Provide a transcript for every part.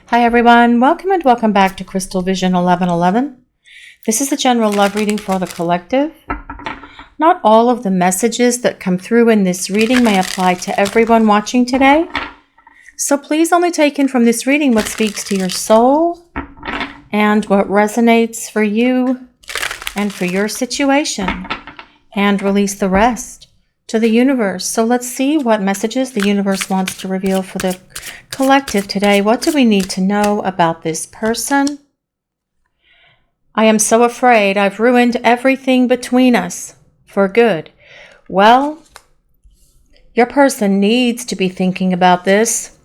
Hi everyone, welcome and welcome back to Crystal Vision 1111. This is the general love reading for the collective. Not all of the messages that come through in this reading may apply to everyone watching today. So please only take in from this reading what speaks to your soul and what resonates for you and for your situation, and release the rest to the universe. So let's see what messages the universe wants to reveal for the collective today. What do we need to know about this person? I am so afraid I've ruined everything between us for good. Well, your person needs to be thinking about this.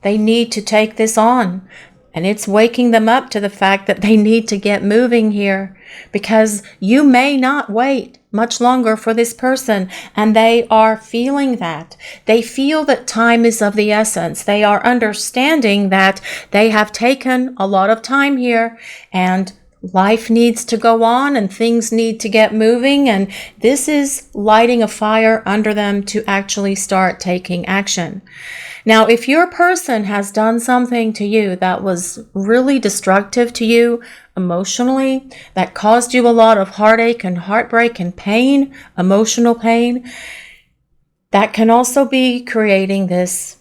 They need to take this on. And it's waking them up to the fact that they need to get moving here, because you may not wait much longer for this person, and they are feeling that. They feel that time is of the essence. They are understanding that they have taken a lot of time here, and life needs to go on and things need to get moving, and this is lighting a fire under them to actually start taking action. Now, if your person has done something to you that was really destructive to you emotionally, that caused you a lot of heartache and heartbreak and pain, emotional pain, that can also be creating this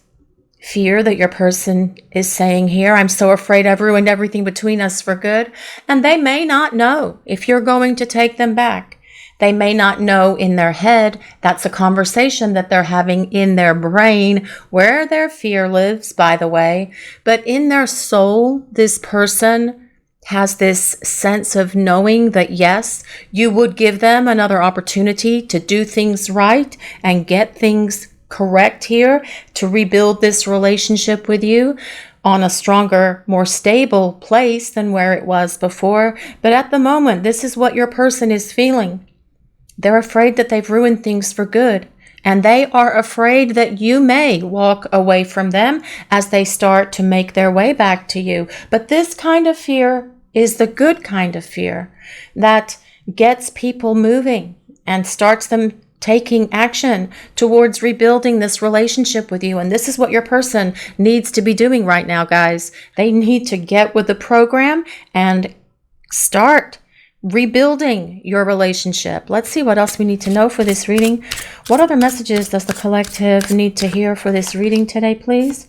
fear that your person is saying here, I'm so afraid I've ruined everything between us for good. And they may not know if you're going to take them back. They may not know in their head. That's a conversation that they're having in their brain, where their fear lives, by the way. But in their soul, this person has this sense of knowing that, yes, you would give them another opportunity to do things right and get things correct here, to rebuild this relationship with you on a stronger, more stable place than where it was before. But at the moment, this is what your person is feeling. They're afraid that they've ruined things for good, and they are afraid that you may walk away from them as they start to make their way back to you. But this kind of fear is the good kind of fear that gets people moving and starts them taking action towards rebuilding this relationship with you. And this is what your person needs to be doing right now, guys. They need to get with the program and start rebuilding your relationship. Let's see what else we need to know for this reading. What other messages does the collective need to hear for this reading today, please?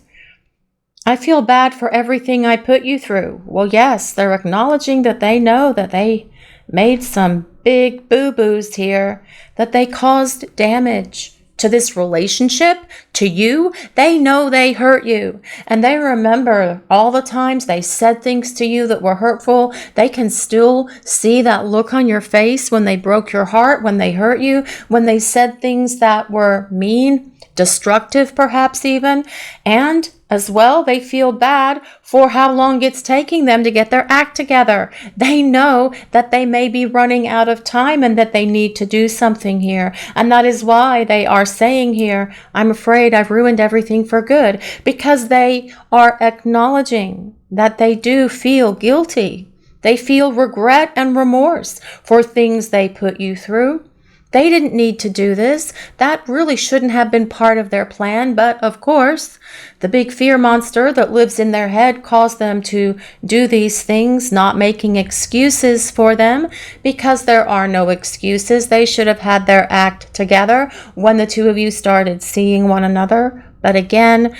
I feel bad for everything I put you through. Well, yes, they're acknowledging that they know that they made some big boo-boos here, that they caused damage to this relationship, to you. They know they hurt you, and they remember all the times they said things to you that were hurtful. They can still see that look on your face when they broke your heart, when they hurt you, when they said things that were mean, destructive perhaps even. And as well, they feel bad for how long it's taking them to get their act together. They know that they may be running out of time and that they need to do something here. And that is why they are saying here, I'm afraid I've ruined everything for good, because they are acknowledging that they do feel guilty. They feel regret and remorse for things they put you through. They didn't need to do this. That really shouldn't have been part of their plan. But of course, the big fear monster that lives in their head caused them to do these things, not making excuses for them, because there are no excuses. They should have had their act together when the two of you started seeing one another. But again,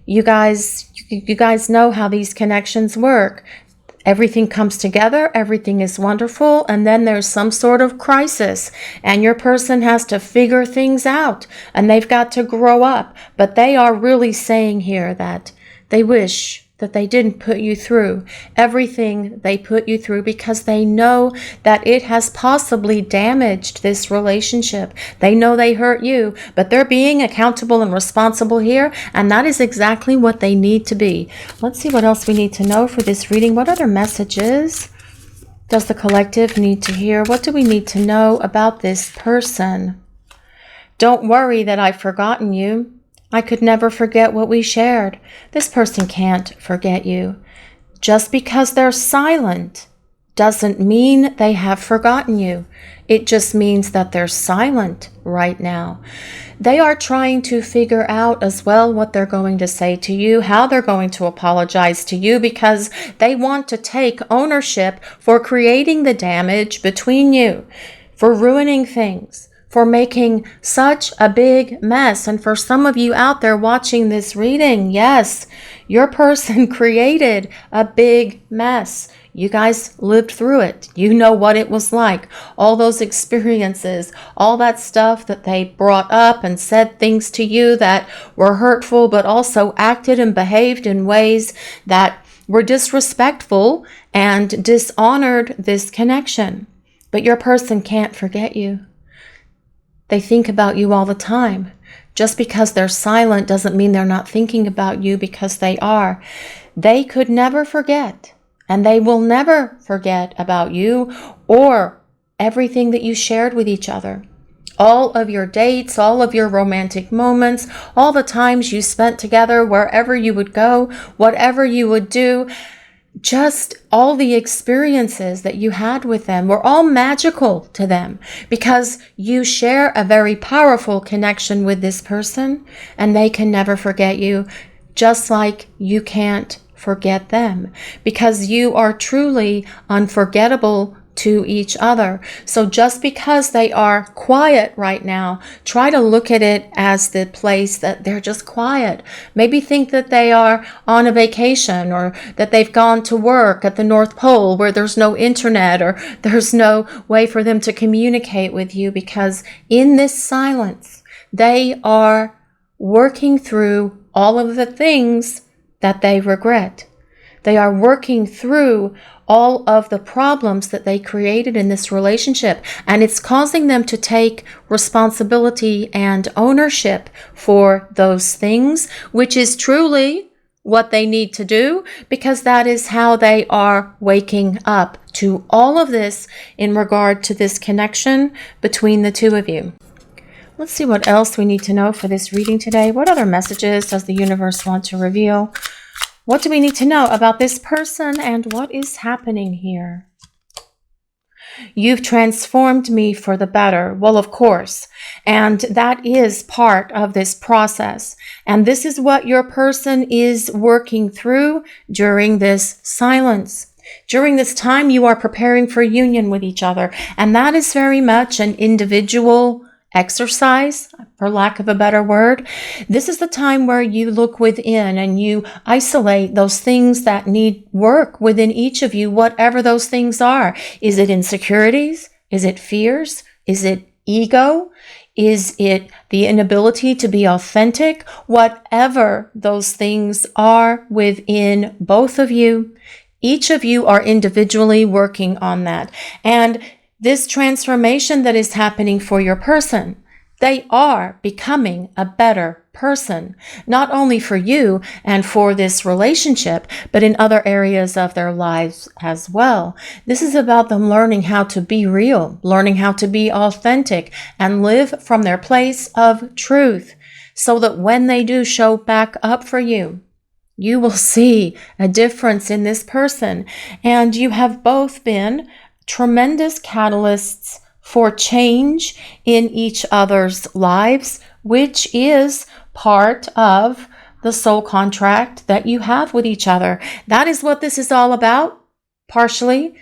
you guys know how these connections work. Everything comes together, everything is wonderful, and then there's some sort of crisis, and your person has to figure things out, and they've got to grow up. But they are really saying here that they wish that they didn't put you through everything they put you through, because they know that it has possibly damaged this relationship. They know they hurt you, but they're being accountable and responsible here, and that is exactly what they need to be. Let's see what else we need to know for this reading. What other messages does the collective need to hear? What do we need to know about this person? Don't worry that I've forgotten you. I could never forget what we shared. This person can't forget you. Just because they're silent doesn't mean they have forgotten you. It just means that they're silent right now. They are trying to figure out as well what they're going to say to you, how they're going to apologize to you, because they want to take ownership for creating the damage between you, for ruining things, for making such a big mess. And for some of you out there watching this reading, yes, your person created a big mess. You guys lived through it. You know what it was like. All those experiences, all that stuff that they brought up and said things to you that were hurtful, but also acted and behaved in ways that were disrespectful and dishonored this connection. But your person can't forget you. They think about you all the time. Just because they're silent doesn't mean they're not thinking about you, because they are. They could never forget, and they will never forget about you or everything that you shared with each other. All of your dates, all of your romantic moments, all the times you spent together, wherever you would go, whatever you would do. Just all the experiences that you had with them were all magical to them, because you share a very powerful connection with this person, and they can never forget you, just like you can't forget them, because you are truly unforgettable to each other. So just because they are quiet right now, try to look at it as the place that they're just quiet. Maybe think that they are on a vacation, or that they've gone to work at the North Pole where there's no internet, or there's no way for them to communicate with you, because in this silence, they are working through all of the things that they regret. They are working through all of the problems that they created in this relationship, and it's causing them to take responsibility and ownership for those things, which is truly what they need to do, because that is how they are waking up to all of this in regard to this connection between the two of you. Let's see what else we need to know for this reading today. What other messages does the universe want to reveal? What do we need to know about this person, and what is happening here? You've transformed me for the better. Well, of course. And that is part of this process. And this is what your person is working through during this silence. During this time, you are preparing for union with each other. And that is very much an individual exercise, for lack of a better word. This is the time where you look within and you isolate those things that need work within each of you, whatever those things are. Is it insecurities? Is it fears? Is it ego? Is it the inability to be authentic? Whatever those things are within both of you, each of you are individually working on that. And this transformation that is happening for your person, they are becoming a better person, not only for you and for this relationship, but in other areas of their lives as well. This is about them learning how to be real, learning how to be authentic, and live from their place of truth, so that when they do show back up for you, you will see a difference in this person. And you have both been tremendous catalysts for change in each other's lives, which is part of the soul contract that you have with each other. That is what this is all about, partially.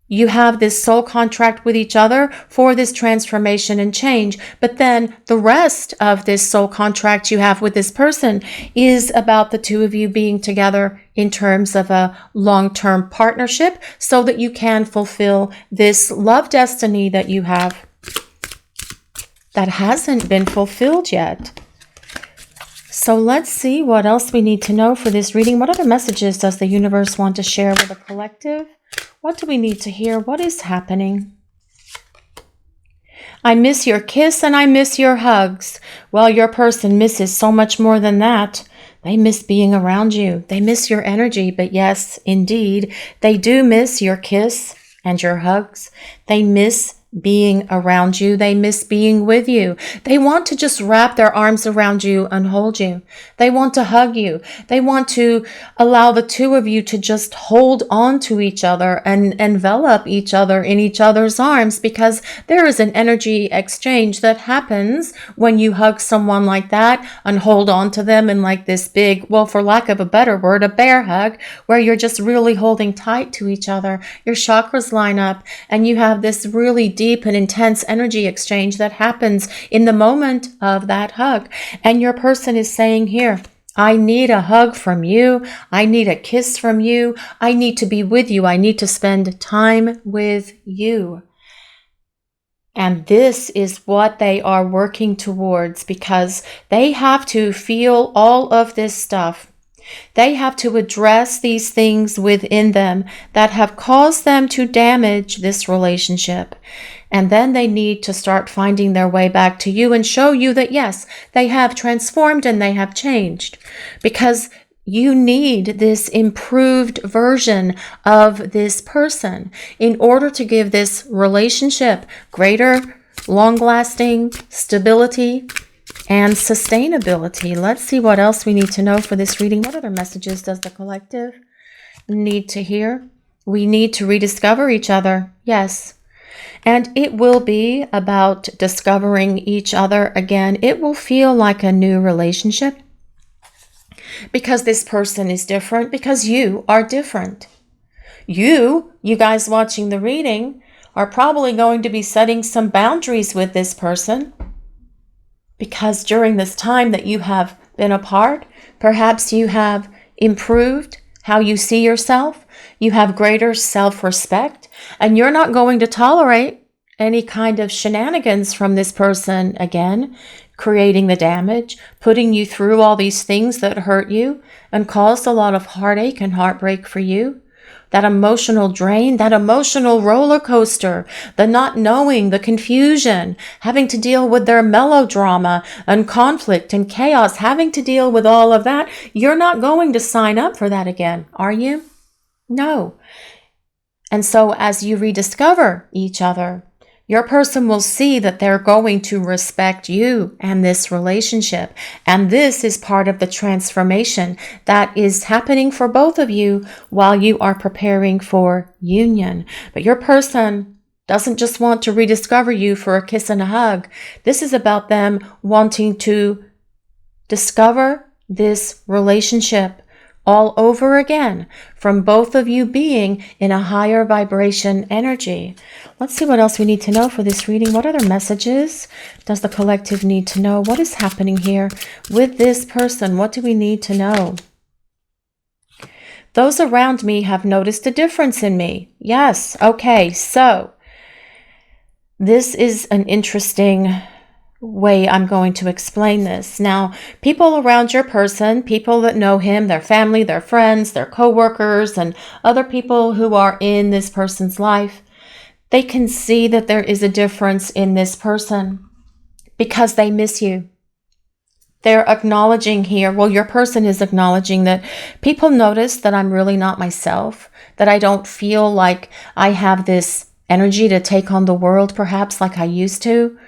You have this soul contract with each other for this transformation and change. But then the rest of this soul contract you have with this person is about the two of you being together in terms of a long-term partnership, so that you can fulfill this love destiny that you have that hasn't been fulfilled yet. So let's see what else we need to know for this reading. What other messages does the universe want to share with the collective? What do we need to hear? What is happening? I miss your kiss and I miss your hugs. Well, your person misses so much more than that. They miss being around you. They miss your energy. But yes, indeed, they do miss your kiss and your hugs. They miss being around you. They miss being with you. They want to just wrap their arms around you and hold you. They want to hug you. They want to allow the two of you to just hold on to each other and envelop each other in each other's arms, because there is an energy exchange that happens when you hug someone like that and hold on to them in like this big, well, for lack of a better word, a bear hug, where you're just really holding tight to each other. Your chakras line up and you have this really deep and intense energy exchange that happens in the moment of that hug. And your person is saying here, I need a hug from you. I need a kiss from you. I need to be with you. I need to spend time with you. And this is what they are working towards, because they have to feel all of this stuff. They have to address these things within them that have caused them to damage this relationship. And then they need to start finding their way back to you and show you that, yes, they have transformed and they have changed, because you need this improved version of this person in order to give this relationship greater, long-lasting stability and sustainability. Let's see what else we need to know for this reading. What other messages does the collective need to hear? We need to rediscover each other. Yes. And it will be about discovering each other again. It will feel like a new relationship, because this person is different, because you are different. You guys watching the reading, are probably going to be setting some boundaries with this person, because during this time that you have been apart, perhaps you have improved how you see yourself. You have greater self-respect, and you're not going to tolerate any kind of shenanigans from this person again, creating the damage, putting you through all these things that hurt you and caused a lot of heartache and heartbreak for you. That emotional drain, that emotional roller coaster, the not knowing, the confusion, having to deal with their melodrama and conflict and chaos, having to deal with all of that. You're not going to sign up for that again, are you? No. And so as you rediscover each other, your person will see that they're going to respect you and this relationship. And this is part of the transformation that is happening for both of you while you are preparing for union. But your person doesn't just want to rediscover you for a kiss and a hug. This is about them wanting to discover this relationship all over again, from both of you being in a higher vibration energy. Let's see what else we need to know for this reading. What other messages does the collective need to know? What is happening here with this person? What do we need to know? Those around me have noticed a difference in me. Yes. Okay. So this is an interesting way I'm going to explain this. Now, people around your person, people that know him, their family, their friends, their co-workers, and other people who are in this person's life, they can see that there is a difference in this person because they miss you. They're acknowledging here, well, your person is acknowledging that people notice that I'm really not myself, that I don't feel like I have this energy to take on the world perhaps like I used to.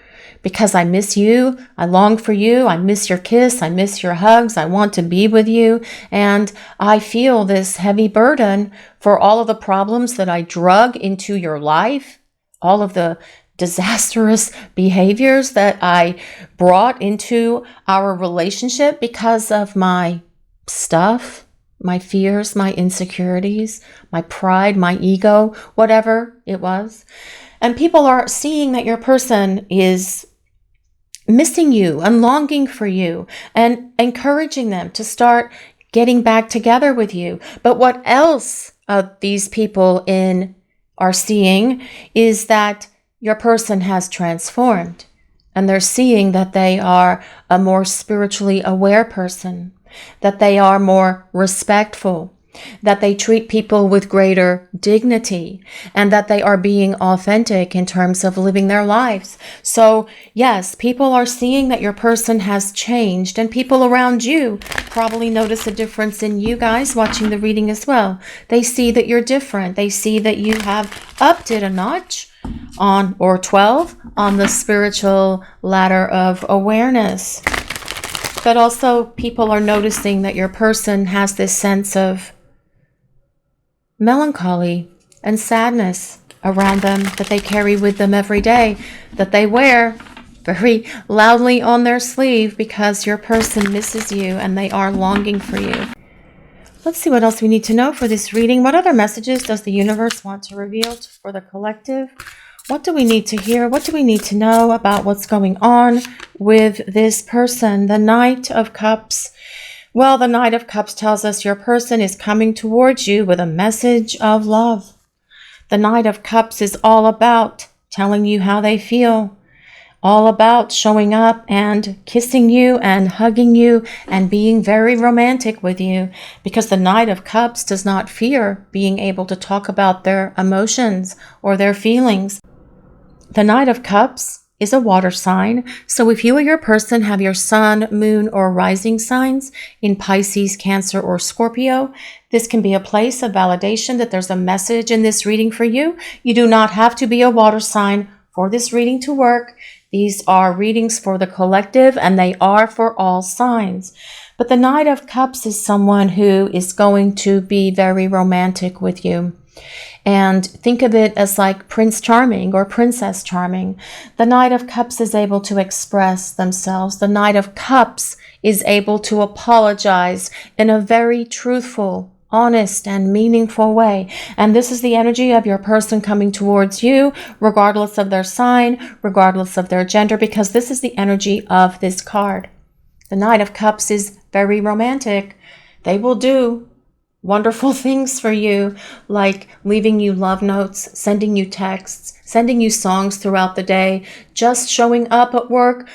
Because I miss you, I long for you, I miss your kiss, I miss your hugs, I want to be with you, and I feel this heavy burden for all of the problems that I drug into your life, all of the disastrous behaviors that I brought into our relationship because of my stuff, my fears, my insecurities, my pride, my ego, whatever it was. And people are seeing that your person is missing you and longing for you and encouraging them to start getting back together with you. But what else these people are seeing is that your person has transformed, and they're seeing that they are a more spiritually aware person, that they are more respectful, that they treat people with greater dignity, and that they are being authentic in terms of living their lives. So yes, people are seeing that your person has changed, and people around you probably notice a difference in you guys watching the reading as well. They see that you're different. They see that you have upped it a notch on, or 12 on the spiritual ladder of awareness. But also people are noticing that your person has this sense of melancholy and sadness around them that they carry with them every day, that they wear very loudly on their sleeve, because your person misses you and they are longing for you. Let's see what else we need to know for this reading. What other messages does the universe want to reveal for the collective? What do we need to hear? What do we need to know about what's going on with this person? The Knight of Cups. Well, the Knight of Cups tells us your person is coming towards you with a message of love. The Knight of Cups is all about telling you how they feel, all about showing up and kissing you and hugging you and being very romantic with you, because the Knight of Cups does not fear being able to talk about their emotions or their feelings. The Knight of Cups is a water sign. So if you or your person have your sun, moon, or rising signs in Pisces, Cancer, or Scorpio, this can be a place of validation that there's a message in this reading for you. You do not have to be a water sign for this reading to work. These are readings for the collective, and they are for all signs. But the Knight of Cups is someone who is going to be very romantic with you. And think of it as like Prince Charming or Princess Charming. The Knight of Cups is able to express themselves. The Knight of Cups is able to apologize in a very truthful, honest, and meaningful way. And this is the energy of your person coming towards you, regardless of their sign, regardless of their gender, because this is the energy of this card. The Knight of Cups is very romantic. They will do wonderful things for you, like leaving you love notes, sending you texts, sending you songs throughout the day, just showing up at work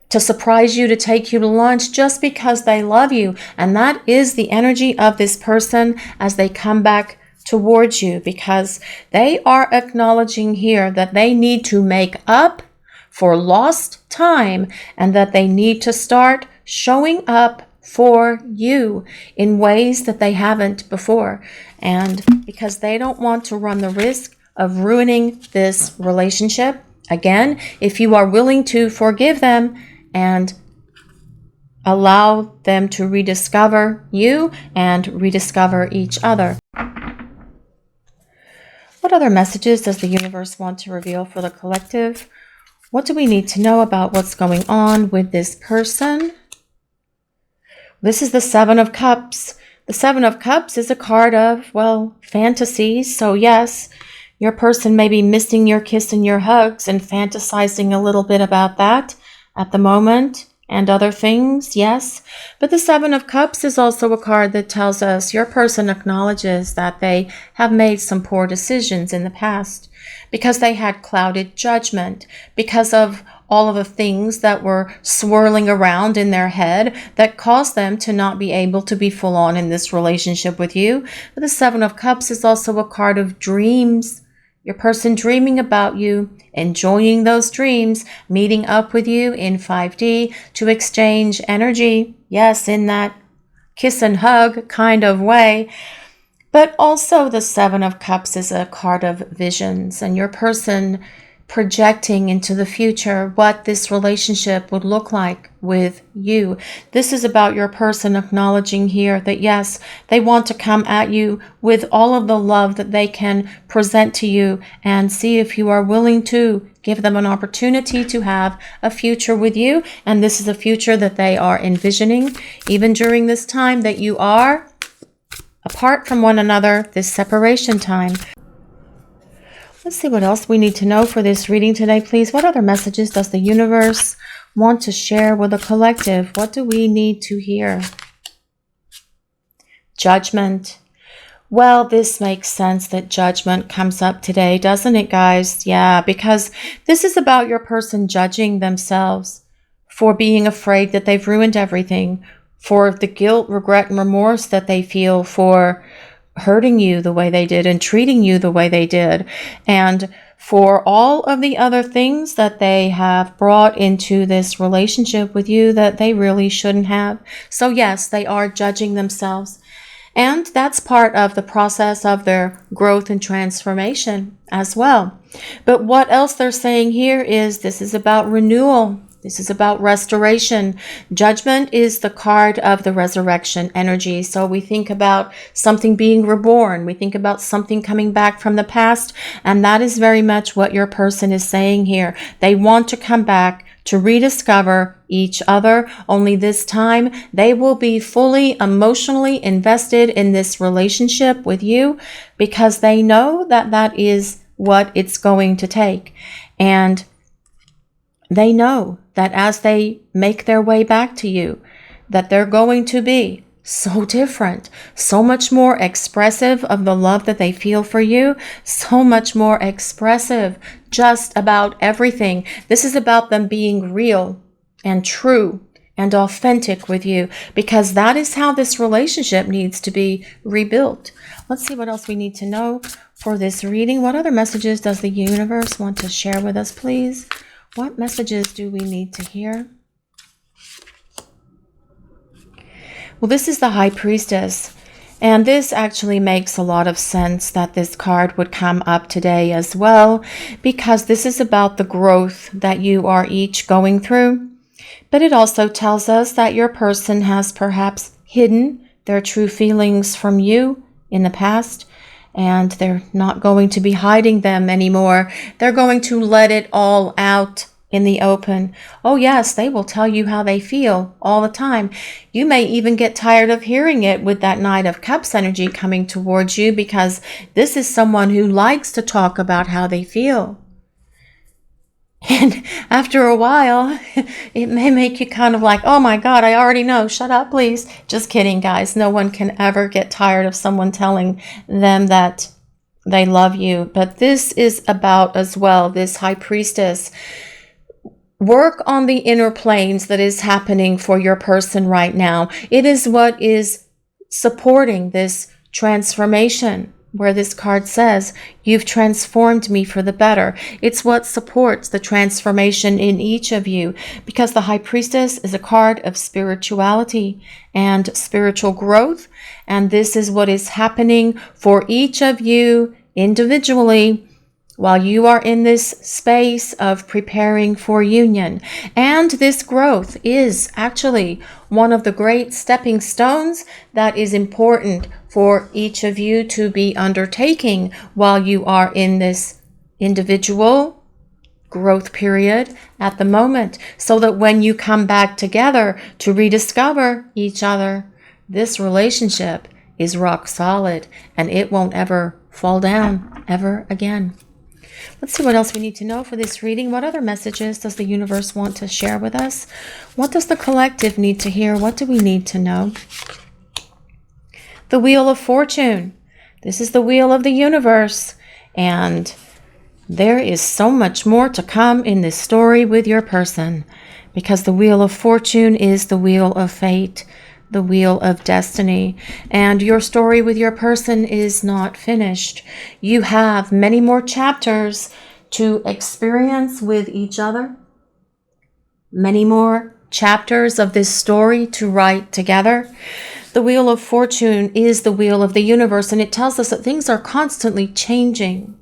to surprise you, to take you to lunch, just because they love you. And that is the energy of this person as they come back towards you, because they are acknowledging here that they need to make up for lost time, and that they need to start showing up for you in ways that they haven't before. And because they don't want to run the risk of ruining this relationship. Again, if you are willing to forgive them and allow them to rediscover you and rediscover each other. What other messages does the universe want to reveal for the collective? What do we need to know about what's going on with this person? This is the Seven of Cups. The Seven of Cups is a card of, well, fantasies. So yes, your person may be missing your kiss and your hugs and fantasizing a little bit about that at the moment and other things, yes. But the Seven of Cups is also a card that tells us your person acknowledges that they have made some poor decisions in the past because they had clouded judgment, because of all of the things that were swirling around in their head that caused them to not be able to be full on in this relationship with you. But the Seven of Cups is also a card of dreams. Your person dreaming about you, enjoying those dreams, meeting up with you in 5D to exchange energy. Yes, in that kiss and hug kind of way. But also the Seven of Cups is a card of visions, and your person projecting into the future what this relationship would look like with you. This is about your person acknowledging here that yes, they want to come at you with all of the love that they can present to you, and see if you are willing to give them an opportunity to have a future with you. And this is a future that they are envisioning even during this time that you are apart from one another, this separation time. Let's see what else we need to know for this reading today, please. What other messages does the universe want to share with the collective? What do we need to hear? Judgment. Well, this makes sense that judgment comes up today, doesn't it, guys? Yeah, because this is about your person judging themselves for being afraid that they've ruined everything, for the guilt, regret, and remorse that they feel for hurting you the way they did and treating you the way they did, and for all of the other things that they have brought into this relationship with you that they really shouldn't have. So yes, they are judging themselves. And that's part of the process of their growth and transformation as well. But what else they're saying here is this is about renewal. This is about restoration. Judgment is the card of the resurrection energy. So we think about something being reborn. We think about something coming back from the past. And that is very much what your person is saying here. They want to come back to rediscover each other, only this time they will be fully emotionally invested in this relationship with you because they know that that is what it's going to take. And they know that as they make their way back to you, that they're going to be so different, so much more expressive of the love that they feel for you, so much more expressive just about everything. This is about them being real and true and authentic with you, because that is how this relationship needs to be rebuilt. Let's see what else we need to know for this reading. What other messages does the universe want to share with us, please? What messages do we need to hear? Well, this is the High Priestess, and this actually makes a lot of sense that this card would come up today as well, because this is about the growth that you are each going through. But it also tells us that your person has perhaps hidden their true feelings from you in the past, and they're not going to be hiding them anymore. They're going to let it all out in the open. Oh yes, they will tell you how they feel all the time. You may even get tired of hearing it with that Knight of Cups energy coming towards you, because this is someone who likes to talk about how they feel. And after a while, it may make you kind of like, oh my God, I already know. Shut up, please. Just kidding, guys. No one can ever get tired of someone telling them that they love you. But this is about as well, this High Priestess. Work on the inner planes that is happening for your person right now. It is what is supporting this transformation, where this card says, you've transformed me for the better. It's what supports the transformation in each of you, because the High Priestess is a card of spirituality and spiritual growth. And this is what is happening for each of you individually while you are in this space of preparing for union. And this growth is actually one of the great stepping stones that is important for each of you to be undertaking while you are in this individual growth period at the moment, so that when you come back together to rediscover each other, this relationship is rock solid and it won't ever fall down ever again. Let's see what else we need to know for this reading. What other messages does the universe want to share with us? What does the collective need to hear? What do we need to know? The Wheel of Fortune. This is the wheel of the universe. And there is so much more to come in this story with your person, because the Wheel of Fortune is the wheel of fate, the wheel of destiny, and your story with your person is not finished. You have many more chapters to experience with each other, many more chapters of this story to write together. The Wheel of Fortune is the wheel of the universe, and it tells us that things are constantly changing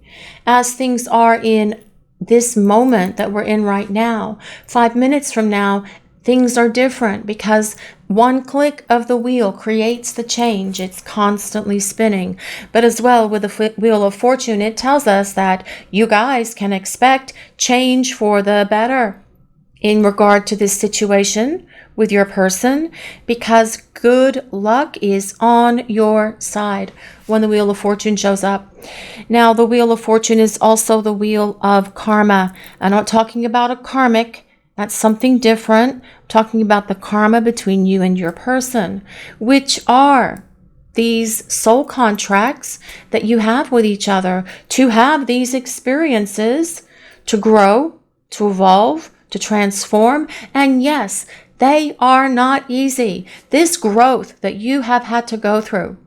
as things are in this moment that we're in right now. 5 minutes from now, things are different, because one click of the wheel creates the change. It's constantly spinning. But as well, with the Wheel of Fortune, it tells us that you guys can expect change for the better in regard to this situation with your person, because good luck is on your side when the Wheel of Fortune shows up. Now, the Wheel of Fortune is also the wheel of karma. I'm not talking about a karmic. That's something different. I'm talking about the karma between you and your person, which are these soul contracts that you have with each other to have these experiences, to grow, to evolve, to transform. And yes, they are not easy. This growth that you have had to go through,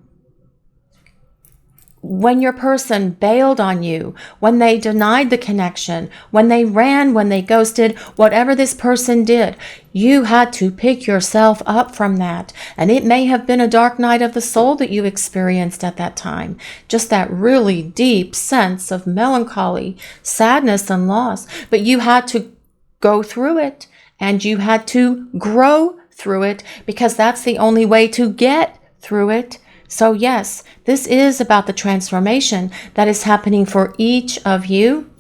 when your person bailed on you, when they denied the connection, when they ran, when they ghosted, whatever this person did, you had to pick yourself up from that. And it may have been a dark night of the soul that you experienced at that time. Just that really deep sense of melancholy, sadness, and loss. But you had to go through it, and you had to grow through it, because that's the only way to get through it. So yes, this is about the transformation that is happening for each of you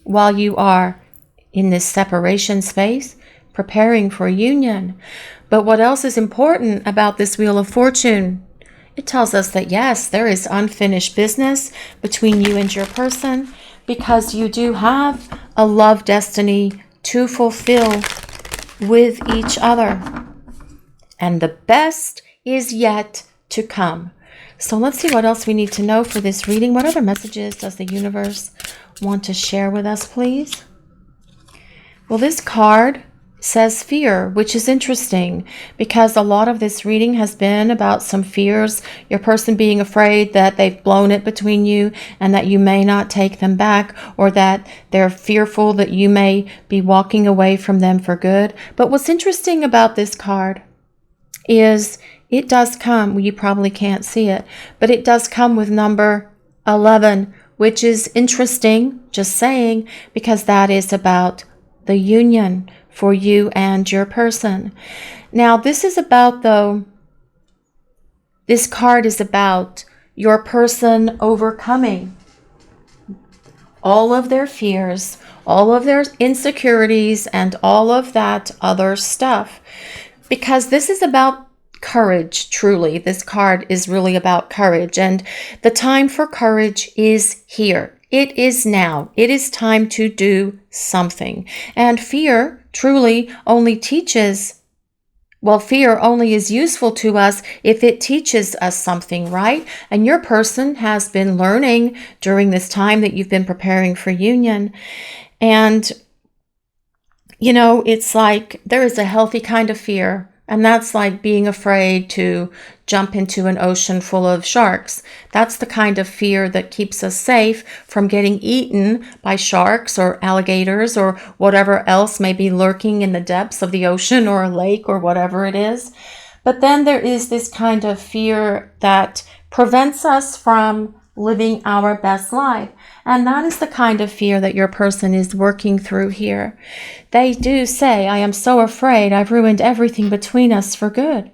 while you are in this separation space, preparing for union. But what else is important about this Wheel of Fortune? It tells us that yes, there is unfinished business between you and your person, because you do have a love destiny to fulfill with each other. And the best is yet to come. So let's see what else we need to know for this reading. What other messages does the universe want to share with us, please? Well, this card says fear, which is interesting because a lot of this reading has been about some fears, your person being afraid that they've blown it between you and that you may not take them back, or that they're fearful that you may be walking away from them for good. But what's interesting about this card is it does come, well, you probably can't see it, but it does come with number 11, which is interesting, just saying, because that is about the union for you and your person. Now, this is about, though, this card is about your person overcoming all of their fears, all of their insecurities, and all of that other stuff. Because this is about courage, truly. This card is really about courage. And the time for courage is here. It is now. It is time to do something. And fear truly only teaches, well, fear only is useful to us if it teaches us something, right? And your person has been learning during this time that you've been preparing for union. And you know, it's like there is a healthy kind of fear, and that's like being afraid to jump into an ocean full of sharks. That's the kind of fear that keeps us safe from getting eaten by sharks or alligators or whatever else may be lurking in the depths of the ocean or a lake or whatever it is. But then there is this kind of fear that prevents us from living our best life. And that is the kind of fear that your person is working through here. They do say, I am so afraid I've ruined everything between us for good.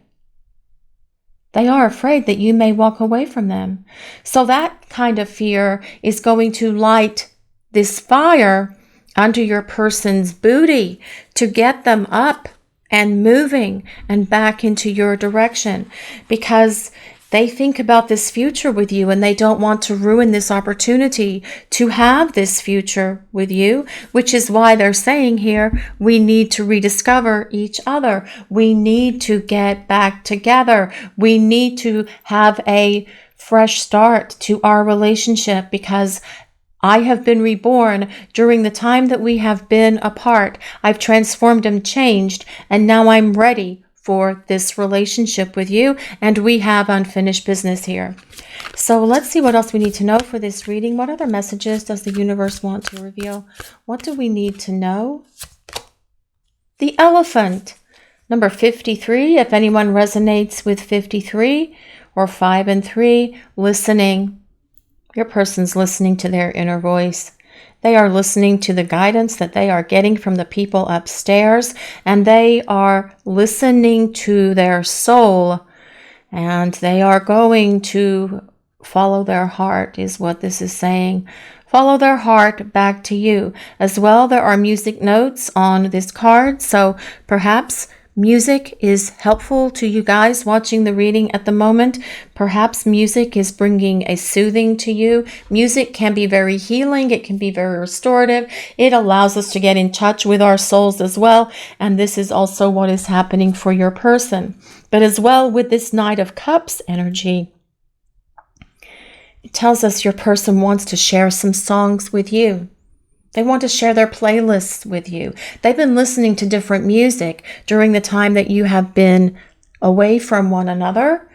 They are afraid that you may walk away from them. So that kind of fear is going to light this fire under your person's booty to get them up and moving and back into your direction, because they think about this future with you and they don't want to ruin this opportunity to have this future with you, which is why they're saying here, we need to rediscover each other. We need to get back together. We need to have a fresh start to our relationship, because I have been reborn during the time that we have been apart. I've transformed and changed, and now I'm ready for this relationship with you, and we have unfinished business here. So let's see what else we need to know for this reading. What other messages does the universe want to reveal? What do we need to know? The elephant, number 53. If anyone resonates with 53 or 5 and 3, listening. Your person's listening to their inner voice. They are listening to the guidance that they are getting from the people upstairs, and they are listening to their soul, and they are going to follow their heart, is what this is saying. Follow their heart back to you. As well, there are music notes on this card, so perhaps music is helpful to you guys watching the reading at the moment. Perhaps music is bringing a soothing to you. Music can be very healing. It can be very restorative. It allows us to get in touch with our souls as well. And this is also what is happening for your person. But as well, with this Knight of Cups energy, it tells us your person wants to share some songs with you. They want to share their playlists with you. They've been listening to different music during the time that you have been away from one another.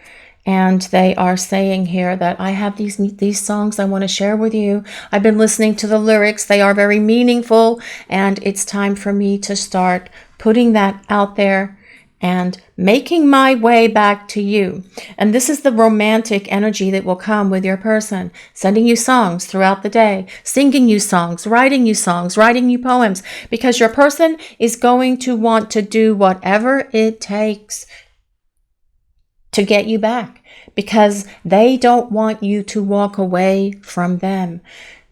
And they are saying here that I have these songs I want to share with you. I've been listening to the lyrics. They are very meaningful. And it's time for me to start putting that out there and making my way back to you. And this is the romantic energy that will come with your person, sending you songs throughout the day, singing you songs, writing you poems, because your person is going to want to do whatever it takes to get you back, because they don't want you to walk away from them.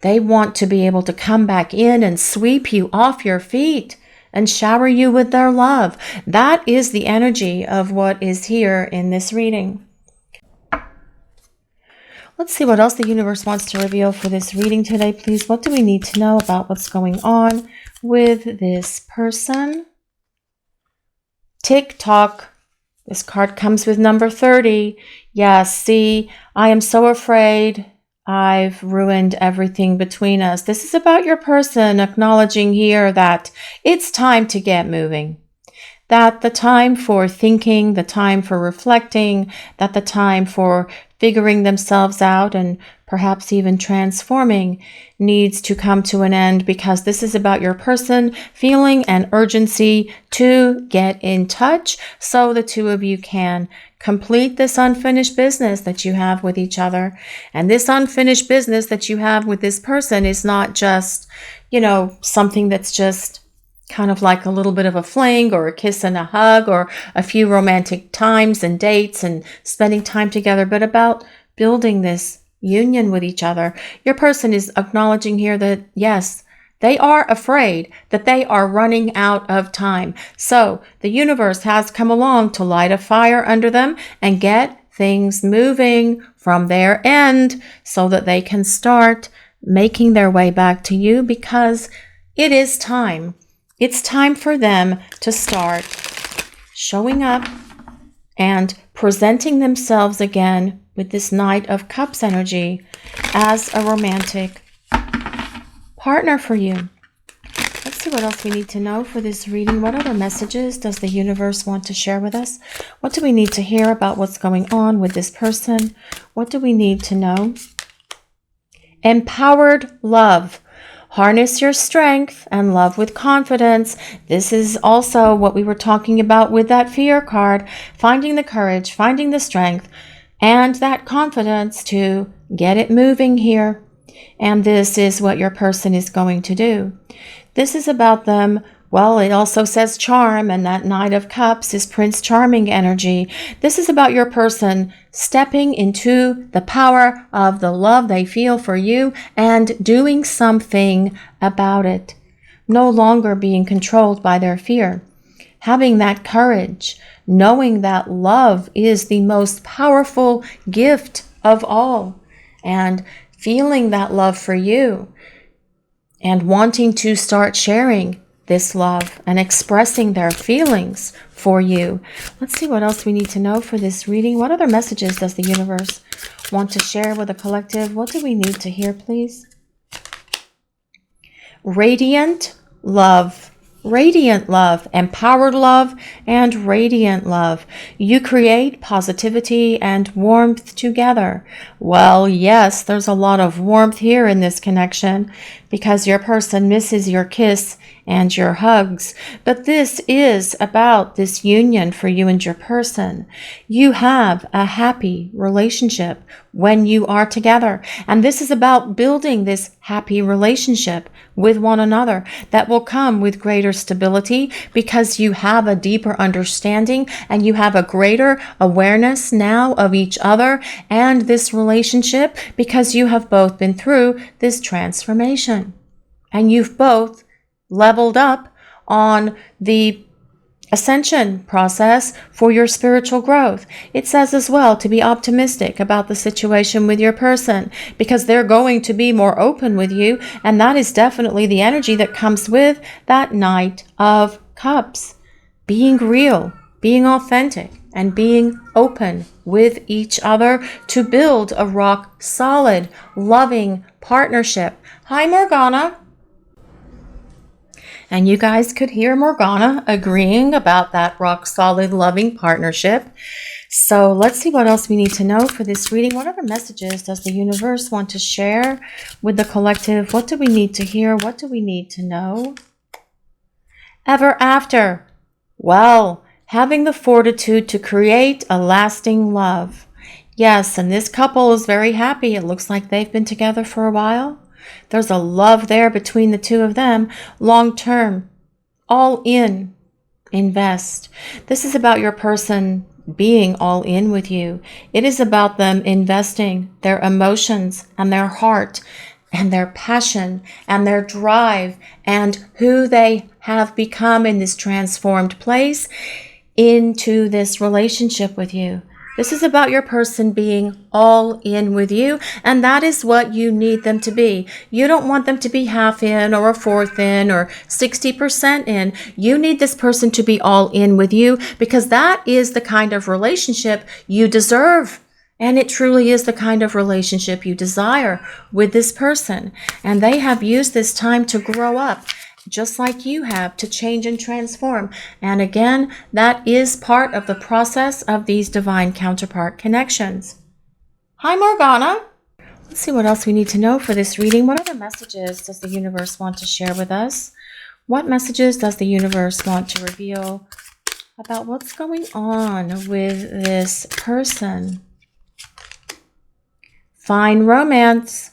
They want to be able to come back in and sweep you off your feet and shower you with their love. That is the energy of what is here in this reading. Let's see what else the universe wants to reveal for this reading today, please. What do we need to know about what's going on with this person? Tick-tock. This card comes with number 30. Yes, see, I am so afraid I've ruined everything between us. This is about your person acknowledging here that it's time to get moving. That the time for thinking, the time for reflecting, that the time for figuring themselves out and perhaps even transforming needs to come to an end, because this is about your person feeling an urgency to get in touch so the two of you can complete this unfinished business that you have with each other. And this unfinished business that you have with this person is not just, something that's just kind of like a little bit of a fling or a kiss and a hug or a few romantic times and dates and spending time together, but about building this union with each other. Your person is acknowledging here that, yes, they are afraid that they are running out of time. So the universe has come along to light a fire under them and get things moving from their end so that they can start making their way back to you, because it is time. It's time for them to start showing up and presenting themselves again with this Knight of Cups energy as a romantic partner for you. Let's see what else we need to know for this reading. What other messages does the universe want to share with us? What do we need to hear about what's going on with this person? What do we need to know? Empowered love. Harness your strength and love with confidence. This is also what we were talking about with that fear card. Finding the courage, finding the strength, and that confidence to get it moving here. And this is what your person is going to do. This is about them. Well, it also says charm, and that Knight of Cups is Prince Charming energy. This is about your person stepping into the power of the love they feel for you and doing something about it. No longer being controlled by their fear. Having that courage, knowing that love is the most powerful gift of all, and feeling that love for you and wanting to start sharing this love and expressing their feelings for you. Let's see what else we need to know for this reading. What other messages does the universe want to share with the collective? What do we need to hear, please? Radiant love. Radiant love, empowered love, and radiant love. You create positivity and warmth together. Well, yes, there's a lot of warmth here in this connection because your person misses your kiss and your hugs. But this is about this union for you and your person. You have a happy relationship when you are together. And this is about building this happy relationship with one another that will come with greater stability because you have a deeper understanding and you have a greater awareness now of each other and this relationship because you have both been through this transformation and you've both leveled up on the ascension process for your spiritual growth. It says as well to be optimistic about the situation with your person because they're going to be more open with you, and that is definitely the energy that comes with that Knight of Cups. Being real, being authentic, and being open with each other to build a rock solid, loving partnership. Hi, Morgana. And you guys could hear Morgana agreeing about that rock-solid, loving partnership. So let's see what else we need to know for this reading. What other messages does the universe want to share with the collective? What do we need to hear? What do we need to know? Ever after. Well, having the fortitude to create a lasting love. Yes, and this couple is very happy. It looks like they've been together for a while. There's a love there between the two of them. Long term. All in. Invest. This is about your person being all in with you. It is about them investing their emotions and their heart and their passion and their drive and who they have become in this transformed place into this relationship with you. This is about your person being all in with you, and that is what you need them to be. You don't want them to be half in or a fourth in or 60% in. You need this person to be all in with you because that is the kind of relationship you deserve. And it truly is the kind of relationship you desire with this person. And they have used this time to grow up, just like you have, to change and transform. And again, that is part of the process of these divine counterpart connections. Hi, Morgana. Let's see what else we need to know for this reading. What other messages does the universe want to share with us? What messages does the universe want to reveal about what's going on with this person? Fine romance.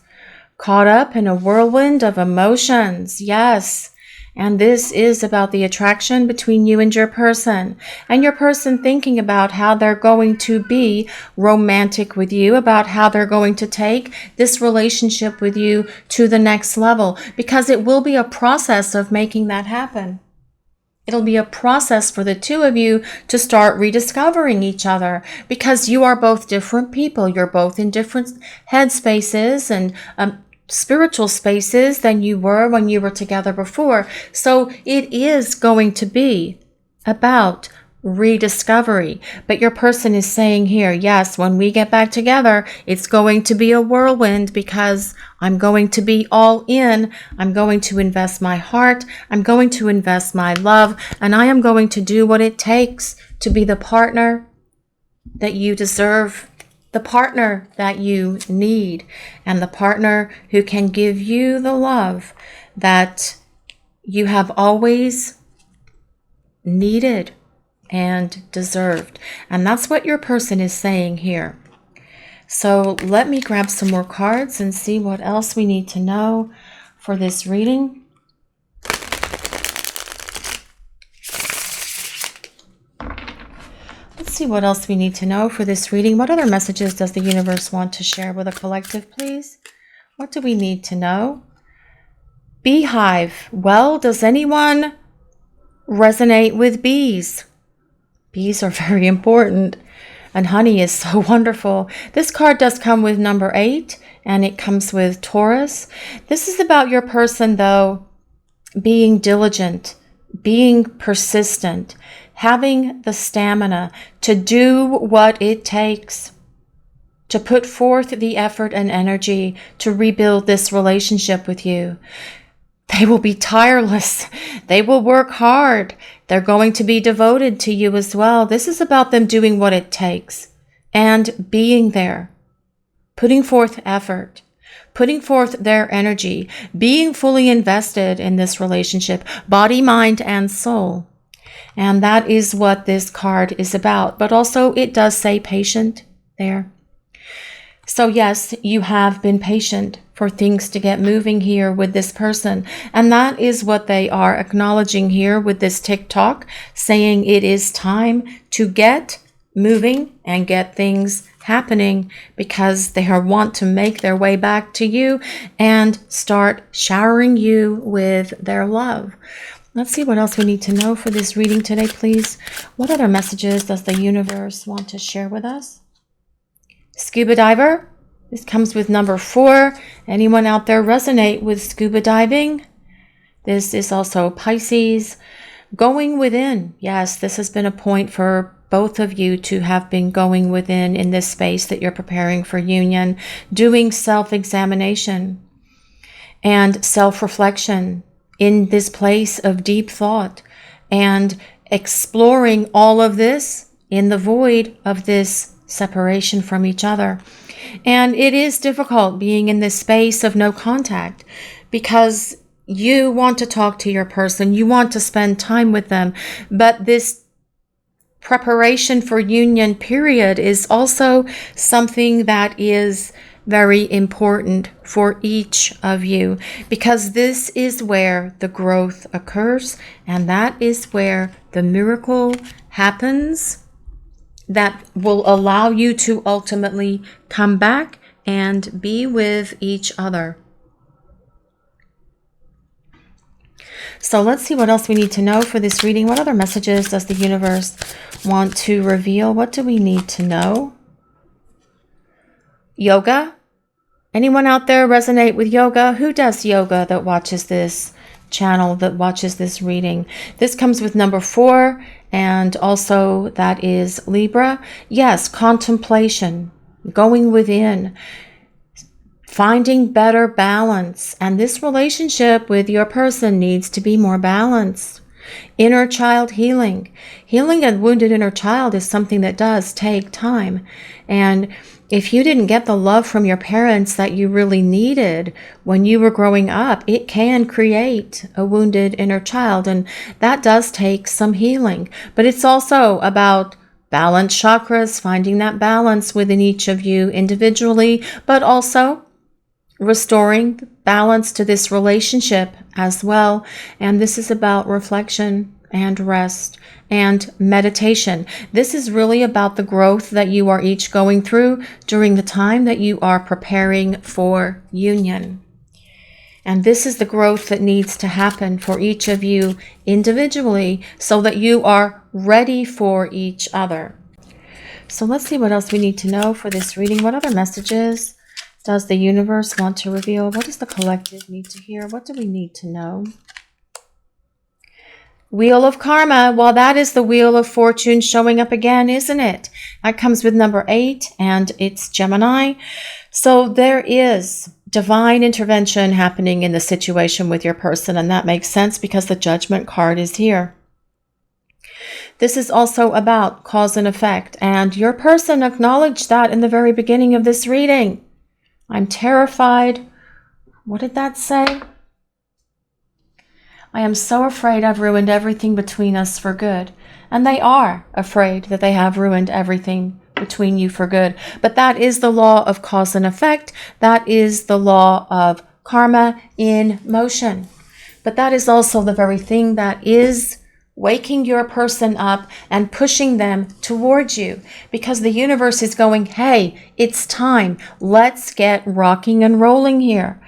Caught up in a whirlwind of emotions. Yes. And this is about the attraction between you and your person thinking about how they're going to be romantic with you, about how they're going to take this relationship with you to the next level, because it will be a process of making that happen. It'll be a process for the two of you to start rediscovering each other because you are both different people. You're both in different headspaces and spiritual spaces than you were when you were together before. So it is going to be about rediscovery. But your person is saying here, yes, when we get back together, it's going to be a whirlwind because I'm going to be all in. I'm going to invest my heart. I'm going to invest my love. And I am going to do what it takes to be the partner that you deserve, the partner that you need, and the partner who can give you the love that you have always needed and deserved. And that's what your person is saying here. So let me grab some more cards and see what else we need to know for this reading. Let's see what else we need to know for this reading. What other messages does the universe want to share with a collective, please? What do we need to know? Beehive. Well, does anyone resonate with bees? Bees are very important, and honey is so wonderful. This card does come with number 8, and it comes with Taurus. This is about your person, though, being diligent, being persistent, having the stamina to do what it takes, to put forth the effort and energy to rebuild this relationship with you. They will be tireless. They will work hard. They're going to be devoted to you as well. This is about them doing what it takes and being there, putting forth effort, putting forth their energy, being fully invested in this relationship, body, mind, and soul. And that is what this card is about. But also it does say patient there. So yes, you have been patient for things to get moving here with this person. And that is what they are acknowledging here with this TikTok, saying it is time to get moving and get things happening because they want to make their way back to you and start showering you with their love. Let's see what else we need to know for this reading today, please. What other messages does the universe want to share with us? Scuba diver. This comes with number 4. Anyone out there resonate with scuba diving? This is also Pisces. Going within. Yes, this has been a point for both of you to have been going within in this space that you're preparing for union, doing self-examination and self-reflection, in this place of deep thought and exploring all of this in the void of this separation from each other. And it is difficult being in this space of no contact because you want to talk to your person, you want to spend time with them, but this preparation for union period is also something that is very important for each of you, because this is where the growth occurs, and that is where the miracle happens that will allow you to ultimately come back and be with each other. So let's see what else we need to know for this reading. What other messages does the universe want to reveal? What do we need to know? Yoga? Anyone out there resonate with yoga? Who does yoga that watches this channel, that watches this reading? This comes with number 4, and also that is Libra. Yes, contemplation, going within, finding better balance. And this relationship with your person needs to be more balanced. Inner child healing. Healing a wounded inner child is something that does take time. And if you didn't get the love from your parents that you really needed when you were growing up, it can create a wounded inner child. And that does take some healing. But it's also about balance chakras, finding that balance within each of you individually, but also restoring balance to this relationship as well. And this is about reflection and rest and meditation. This is really about the growth that you are each going through during the time that you are preparing for union. And this is the growth that needs to happen for each of you individually so that you are ready for each other. So let's see what else we need to know for this reading. What other messages does the universe want to reveal? What does the collective need to hear? What do we need to know? Wheel of Karma. Well, that is the Wheel of Fortune showing up again, isn't it? That comes with number 8, and it's Gemini. So there is divine intervention happening in the situation with your person, and that makes sense because the Judgment card is here. This is also about cause and effect, and your person acknowledged that in the very beginning of this reading. I'm terrified. What did that say? I am so afraid I've ruined everything between us for good. And they are afraid that they have ruined everything between you for good. But that is the law of cause and effect. That is the law of karma in motion. But that is also the very thing that is waking your person up and pushing them towards you, because the universe is going, hey, it's time. Let's get rocking and rolling here.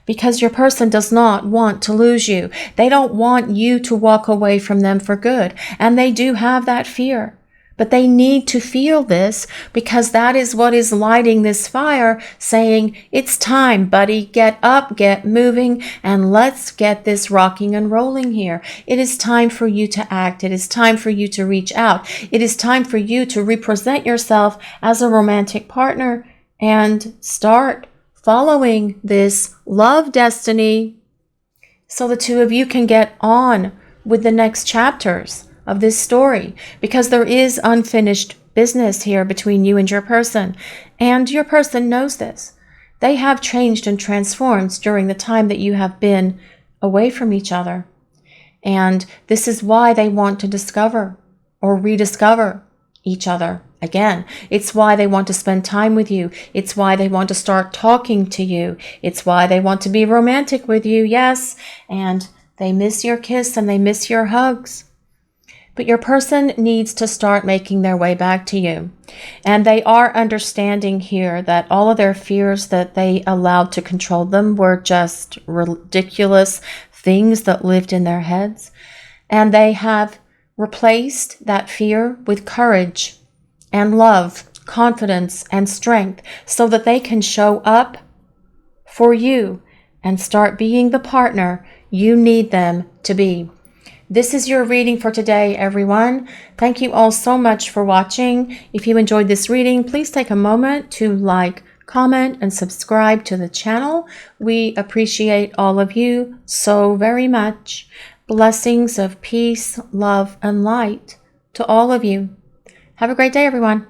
Because your person does not want to lose you. They don't want you to walk away from them for good. And they do have that fear. But they need to feel this, because that is what is lighting this fire, saying, it's time, buddy, get up, get moving, and let's get this rocking and rolling here. It is time for you to act. It is time for you to reach out. It is time for you to represent yourself as a romantic partner and start following this love destiny so the two of you can get on with the next chapters of this story, because there is unfinished business here between you and your person, and your person knows this. They have changed and transformed during the time that you have been away from each other, and this is why they want to discover or rediscover each other again. It's why they want to spend time with you. It's why they want to start talking to you. It's why they want to be romantic with you, yes, and they miss your kiss and they miss your hugs. But your person needs to start making their way back to you. And they are understanding here that all of their fears that they allowed to control them were just ridiculous things that lived in their heads. And they have replaced that fear with courage and love, confidence and strength, so that they can show up for you and start being the partner you need them to be. This is your reading for today, everyone. Thank you all so much for watching. If you enjoyed this reading, please take a moment to like, comment, and subscribe to the channel. We appreciate all of you so very much. Blessings of peace, love, and light to all of you. Have a great day, everyone.